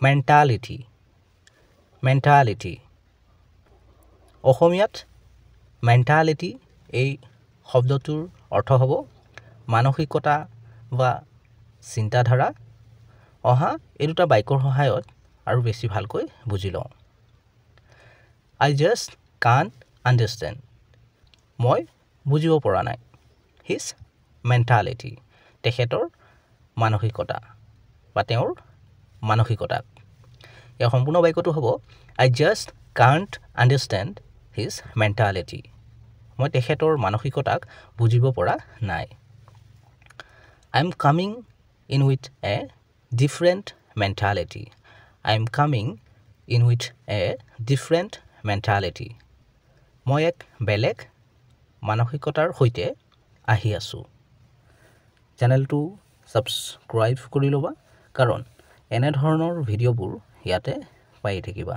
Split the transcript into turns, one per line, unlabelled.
মেণ্টালিটি মেণ্টালিটি অসমীয়াত মেণ্টালিটি এই শব্দটোৰ অৰ্থ হ'ব মানসিকতা বা চিন্তাধাৰা অহা এই দুটা বাক্যৰ সহায়ত আৰু বেছি ভালকৈ বুজি লওঁ I just can't understand মই বুজিব পৰা নাই his mentality তেখেতৰ মানসিকতা বা তেওঁৰ মানসিকতা এই সম্পূৰ্ণ বাক্যটো হ'ব I just can't understand his mentality মই তেখেতৰ মানসিকতাক বুজিব পৰা নাই I'm coming in with a different mentality I'm coming in with a different mentality মই এক বেলেগ মানসিকতাৰ সৈতে আহি আছোঁ চেনেলটো ছাবস্ক্ৰাইব কৰি ল'বা কাৰণ এনে ধৰণৰ ভিডিঅ'বোৰ ইয়াতে পাই থাকিবা